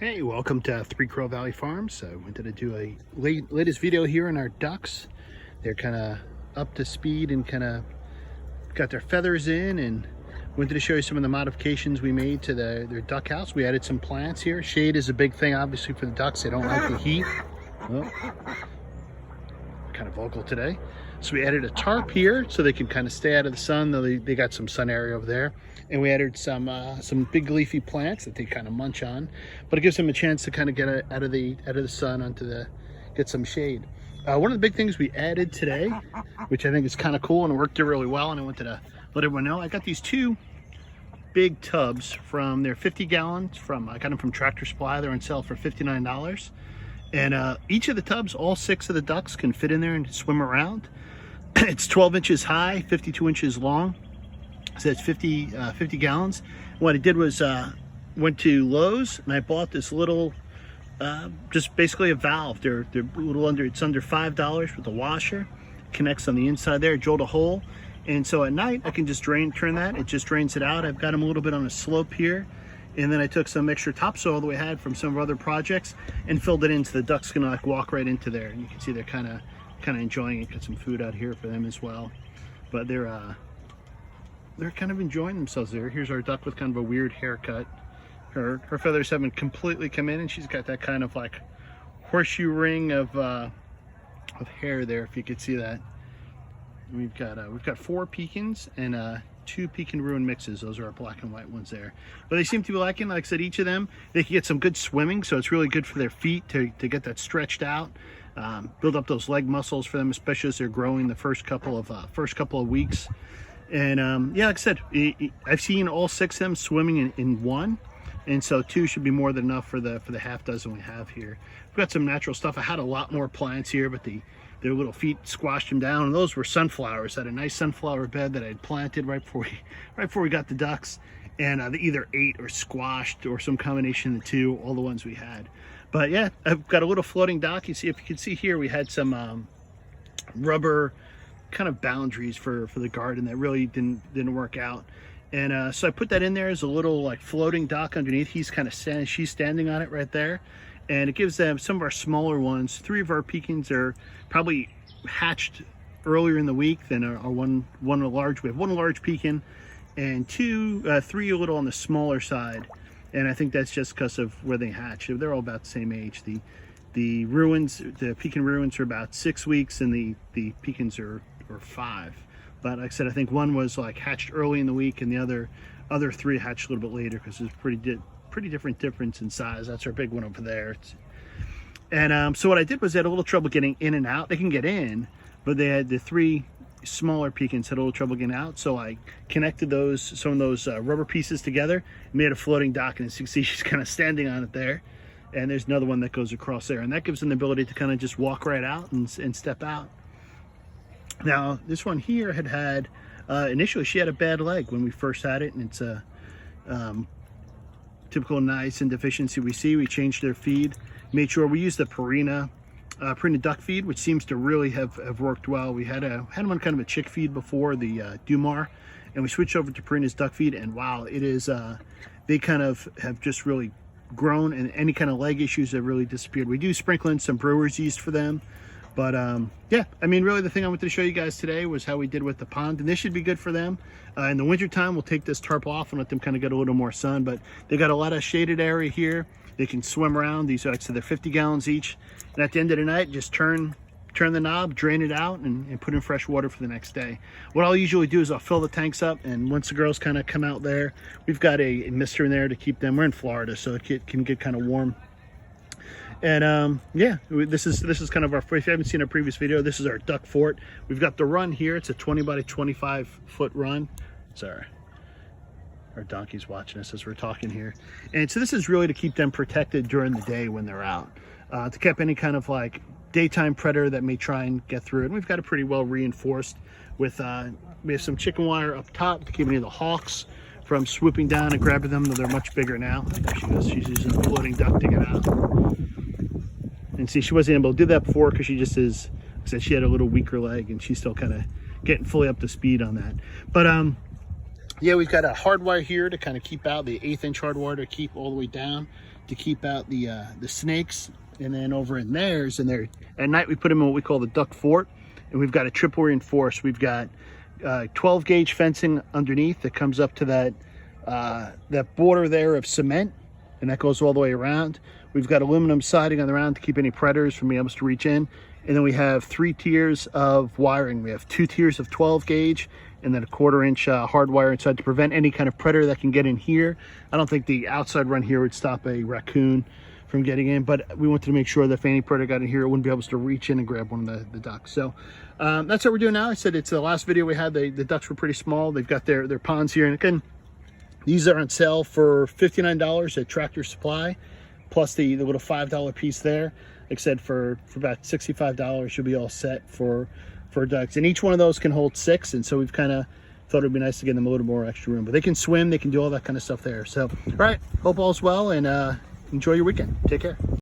Hey, welcome to Three Crow Valley Farms. So I wanted to do a latest video here on our ducks. They're kind of up to speed and kind of got their feathers in, and wanted to show you some of the modifications we made to their duck house. We added some plants here. Shade is a big thing, obviously, for the ducks. They don't like the heat. Oh, kind of vocal today. So we added a tarp here so they can kind of stay out of the sun, though they got some sun area over there. And we added some big leafy plants that they kind of munch on, but it gives them a chance to kind of get out of the sun get some shade. One of the big things we added today, which I think is kind of cool and it worked really well, and I wanted to let everyone know, I got these two big tubs from their 50 gallons I got them from Tractor Supply. They're on sale for $59. And each of the tubs, all 6 of the ducks can fit in there and swim around. It's 12 inches high, 52 inches long. So it's 50 gallons. What I did was went to Lowe's and I bought this little, just basically a valve. They're a little under, it's under $5 with a washer. Connects on the inside there, drilled a hole. And so at night I can just turn that, it just drains it out. I've got them a little bit on a slope here. And then I took some extra topsoil that we had from some of our other projects and filled it in so the ducks can like walk right into there. And you can see they're kind of enjoying it. Got some food out here for them as well. But they're kind of enjoying themselves there. Here's our duck with kind of a weird haircut. Her feathers haven't completely come in, and she's got that kind of like horseshoe ring of hair there, if you could see that. We've got 4 Pekins and 2 Pekin Rouen mixes. Those are our black and white ones there. But they seem to be liking, like I said, each of them, they can get some good swimming, so it's really good for their feet to get that stretched out. Build up those leg muscles for them, especially as they're growing the first couple of weeks. And yeah, like I said, I've seen all 6 of them swimming in one, and so 2 should be more than enough for the half dozen we have here. We've got some natural stuff. I had a lot more plants here, but their little feet squashed them down, and those were sunflowers. I had a nice sunflower bed that I had planted right before we got the ducks, and they either ate or squashed or some combination of the two, all the ones we had. But yeah, I've got a little floating dock. If you can see here, we had some rubber kind of boundaries for the garden that really didn't work out. And so I put that in there as a little like floating dock underneath. She's standing on it right there. And it gives them some of our smaller ones. 3 of our Pekins are probably hatched earlier in the week than our one large. We have 1 large Pekin and 3 a little on the smaller side. And I think that's just because of where they hatch. They're all about the same age. The Pekin Rouens are about 6 weeks, and the Pekins are 5. But like I said, I think one was like hatched early in the week, and the other 3 hatched a little bit later because there's pretty different difference in size. That's our big one over there. And so what I did was they had a little trouble getting in and out. They can get in, but they had the 3 smaller Pekins had a little trouble getting out. So I connected some of those rubber pieces together, made a floating dock, and as you can see, she's kind of standing on it there. And there's another one that goes across there, and that gives them the ability to kind of just walk right out and step out. Now this one here had initially she had a bad leg when we first had it, and it's a typical niacin deficiency we see. We changed their feed, made sure we used the Purina duck feed, which seems to really have worked well. We had them on kind of a chick feed before, the Dumar, and we switched over to Purina's duck feed, and wow, it is they kind of have just really grown, and any kind of leg issues have really disappeared. We do sprinkle in some brewer's yeast for them, but yeah, I mean, really the thing I wanted to show you guys today was how we did with the pond, and this should be good for them. In the winter time, we'll take this tarp off and let them kind of get a little more sun, but they got a lot of shaded area here. They can swim around. These are, so they're 50 gallons each, and at the end of the night, just turn the knob, drain it out, and put in fresh water for the next day. What I'll usually do is I'll fill the tanks up, and once the girls kind of come out there, we've got a mister in there to keep them. We're in Florida, so it can get kind of warm. And yeah, this is kind of our, if you haven't seen our previous video, this is our duck fort. We've got the run here. It's a 20 by 25 foot run. Sorry, our donkey's watching us as we're talking here. And so this is really to keep them protected during the day when they're out, to keep any kind of like daytime predator that may try and get through it. And we've got it pretty well reinforced with we have some chicken wire up top to keep any of the hawks from swooping down and grabbing them, though they're much bigger now. There she goes. She's using a floating duck to get out. And see, she wasn't able to do that before because she just is, like I said, she had a little weaker leg, and she's still kind of getting fully up to speed on that. But Yeah, we've got a hardwire here to kind of keep out the 1/8" hardwire to keep all the way down to keep out the snakes. And then over in theirs, and there at night we put them in what we call the duck fort, and we've got a triple reinforced. We've got 12 gauge fencing underneath that comes up to that border there of cement, and that goes all the way around. We've got aluminum siding on the round to keep any predators from being able to reach in. And then we have 3 tiers of wiring. We have 2 tiers of 12 gauge and then a 1/4" hard wire inside to prevent any kind of predator that can get in here. I don't think the outside run here would stop a raccoon from getting in, but we wanted to make sure that if any predator got in here, it wouldn't be able to reach in and grab one of the ducks. So that's what we're doing now. I said it's the last video we had. The ducks were pretty small. They've got their ponds here, and again, these are on sale for $59 at Tractor Supply, plus the little $5 piece there. Like I said, for about $65, you'll be all set for ducks. And each one of those can hold 6, and so we've kind of thought it'd be nice to give them a little more extra room. But they can swim, they can do all that kind of stuff there. So, all right, hope all's well, and enjoy your weekend. Take care.